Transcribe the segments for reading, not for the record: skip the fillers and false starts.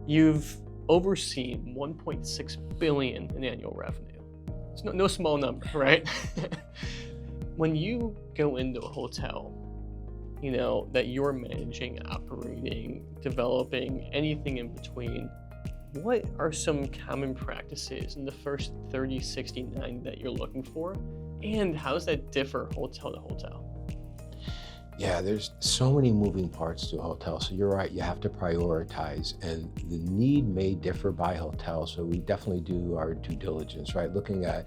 You've overseen 1.6 billion in annual revenue. It's no small number, right? When you go into a hotel, that you're managing, operating, developing, anything in between, what are some common practices in the first 30, 60, 90 that you're looking for? And how does that differ hotel to hotel? Yeah, there's so many moving parts to a hotel. So you're right, you have to prioritize, and the need may differ by hotel. So we definitely do our due diligence, right? Looking at,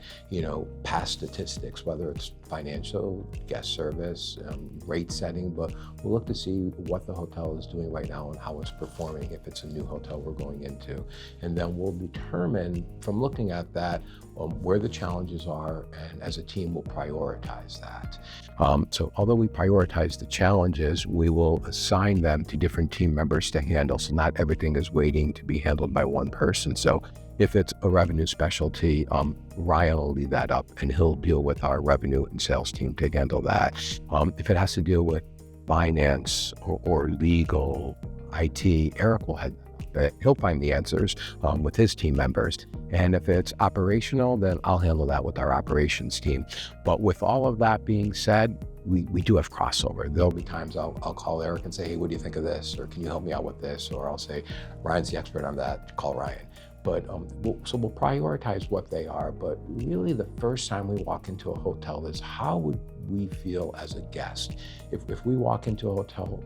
past statistics, whether it's financial, guest service, rate setting, but we'll look to see what the hotel is doing right now and how it's performing if it's a new hotel we're going into. And then we'll determine from looking at that where the challenges are, and as a team we'll prioritize that. So although we prioritize the challenges, we will assign them to different team members to handle. So not everything is waiting to be handled by one person. So if it's a revenue specialty, Ryan will lead that up and he'll deal with our revenue and sales team to handle that. If it has to deal with finance or legal, IT, Eric will head he'll find the answers with his team members. And if it's operational, then I'll handle that with our operations team. But with all of that being said, we do have crossover. There'll be times I'll call Eric and say, hey, what do you think of this? Or can you help me out with this? Or I'll say, Ryan's the expert on that, call Ryan. But we'll prioritize what they are. But really the first time we walk into a hotel is how would we feel as a guest? If we walk into a hotel,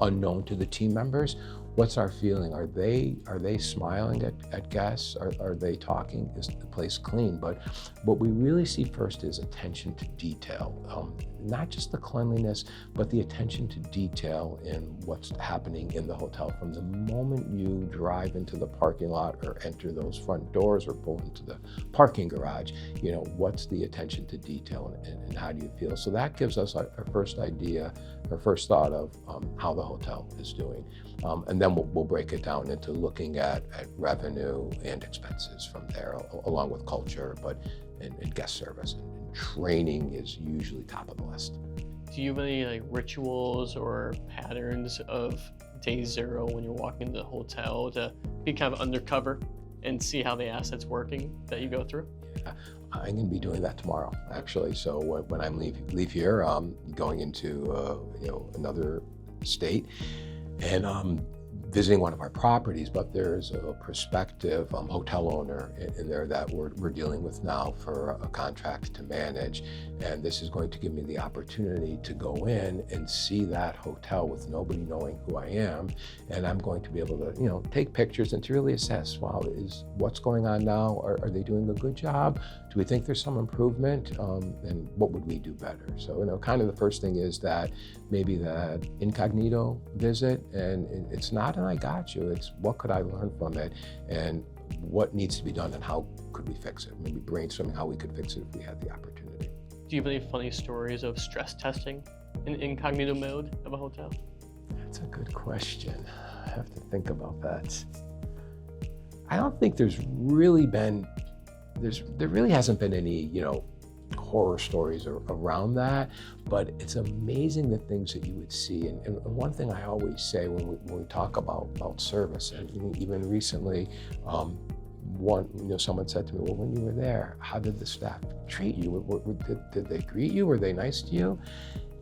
unknown to the team members, what's our feeling? Are they smiling at guests? Are they talking? Is the place clean? But what we really see first is attention to detail. Not just the cleanliness, but the attention to detail in what's happening in the hotel. From the moment you drive into the parking lot or enter those front doors or pull into the parking garage, what's the attention to detail and how do you feel? So that gives us our first idea, our first thought of how the hotel is doing. And then we'll break it down into looking at revenue and expenses from there, along with culture, and guest service. And training is usually top of the list. Do you have any rituals or patterns of day zero when you're walking into the hotel to be kind of undercover and see how the asset's working that you go through? Yeah, I'm going to be doing that tomorrow, actually. So when I leave here, I'm going into another state, and visiting one of our properties, but there's a prospective hotel owner in there that we're dealing with now for a contract to manage. And this is going to give me the opportunity to go in and see that hotel with nobody knowing who I am. And I'm going to be able to, take pictures and to really assess, is what's going on now? Are they doing a good job? Do we think there's some improvement? And what would we do better? So, kind of the first thing is that maybe that incognito visit, and it's not an I got you, it's what could I learn from it and what needs to be done and how could we fix it? Maybe brainstorming how we could fix it if we had the opportunity. Do you have any funny stories of stress testing in incognito mode of a hotel? That's a good question. I have to think about that. I don't think there really hasn't been any, horror stories around that, but it's amazing the things that you would see. And one thing I always say when we talk about service, and even recently, someone said to me, well, when you were there, how did the staff treat you? Did they greet you? Were they nice to you?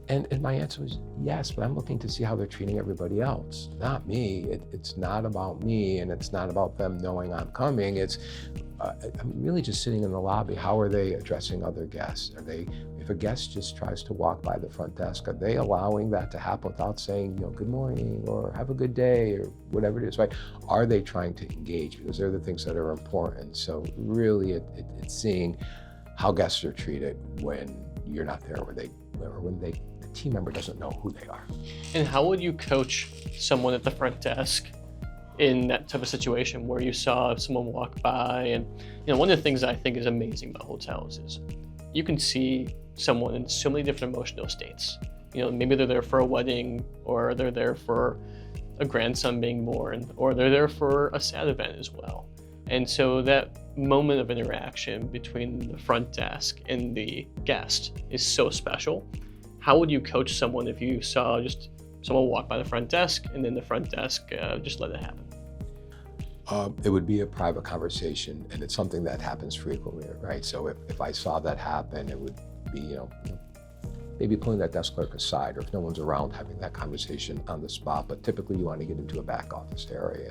And my answer was yes, but I'm looking to see how they're treating everybody else, not me. It's not about me, and it's not about them knowing I'm coming. I'm really just sitting in the lobby. How are they addressing other guests? If a guest just tries to walk by the front desk, are they allowing that to happen without saying, good morning or have a good day or whatever it is, right? Are they trying to engage? Because they're the things that are important. So really it's seeing how guests are treated when you're not there, or when the team member doesn't know who they are. And how would you coach someone at the front desk in that type of situation where you saw someone walk by? And one of the things I think is amazing about hotels is you can see someone in so many different emotional states. Maybe they're there for a wedding, or they're there for a grandson being born, or they're there for a sad event as well. And so that moment of interaction between the front desk and the guest is so special. How would you coach someone if you saw just someone walk by the front desk and then the front desk just let it happen? It would be a private conversation, and it's something that happens frequently, right? So if I saw that happen, it would be, maybe pulling that desk clerk aside, or if no one's around, having that conversation on the spot. But typically you want to get into a back office area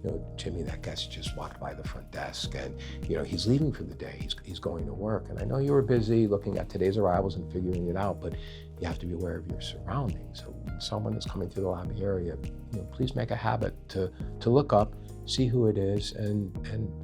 and, Jimmy, that guest just walked by the front desk and, he's leaving for the day. He's going to work. And I know you were busy looking at today's arrivals and figuring it out, but you have to be aware of your surroundings. So when someone is coming through the lobby area, please make a habit to look up, see who it is, and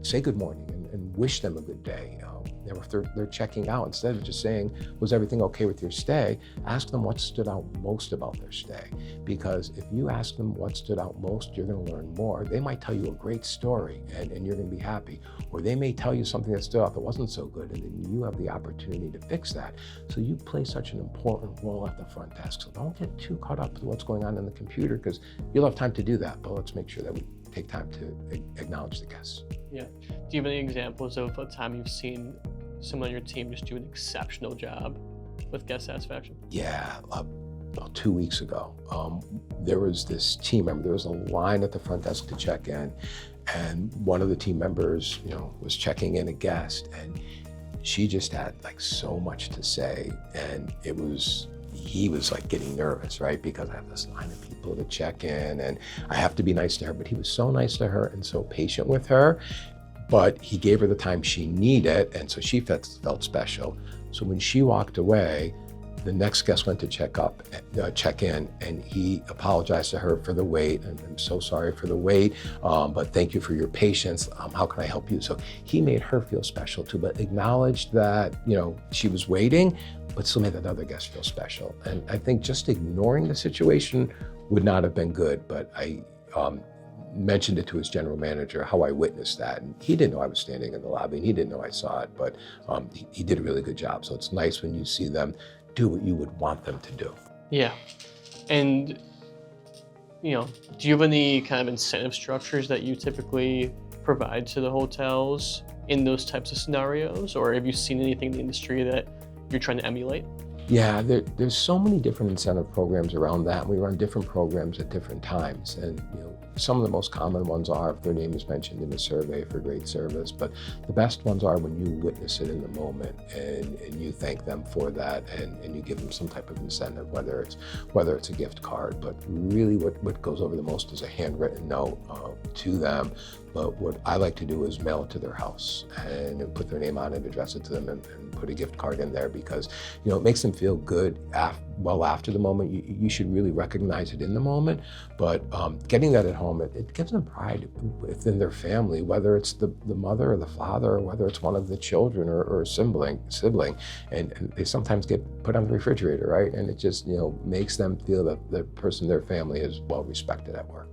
say good morning and wish them a good day. If they're checking out, instead of just saying, was everything okay with your stay, ask them what stood out most about their stay. Because if you ask them what stood out most, you're going to learn more. They might tell you a great story and you're going to be happy. Or they may tell you something that stood out that wasn't so good, and then you have the opportunity to fix that. So you play such an important role at the front desk. So don't get too caught up with what's going on in the computer, because you'll have time to do that, but let's make sure that we take time to acknowledge the guests. Yeah. Do you have any examples of a time you've seen someone on your team just do an exceptional job with guest satisfaction? Yeah, about 2 weeks ago, there was this team member, there was a line at the front desk to check in, and one of the team members, was checking in a guest, and she just had so much to say, and he was getting nervous, right? Because I have this line of people to check in and I have to be nice to her, but he was so nice to her and so patient with her, but he gave her the time she needed, and so she felt special. So when she walked away, the next guest went to check in, and he apologized to her for the wait. And I'm so sorry for the wait, but thank you for your patience. How can I help you? So he made her feel special too, but acknowledged that, she was waiting, but still made that other guest feel special. And I think just ignoring the situation would not have been good, but I mentioned it to his general manager, how I witnessed that. And he didn't know I was standing in the lobby, and he didn't know I saw it, but he did a really good job. So it's nice when you see them do what you would want them to do. Yeah. And, do you have any kind of incentive structures that you typically provide to the hotels in those types of scenarios? Or have you seen anything in the industry that you're trying to emulate? Yeah, there's so many different incentive programs around that. We run different programs at different times. And, some of the most common ones are if their name is mentioned in a survey for great service, but the best ones are when you witness it in the moment and you thank them for that and you give them some type of incentive, whether it's a gift card, but really what goes over the most is a handwritten note to them. But what I like to do is mail it to their house and put their name on it, address it to them, and put a gift card in there, because it makes them feel good well after the moment. You should really recognize it in the moment, but getting that at home, it gives them pride within their family, whether it's the mother or the father, or whether it's one of the children or a sibling, and they sometimes get put on the refrigerator, right? And it just makes them feel that the person in their family is well respected at work.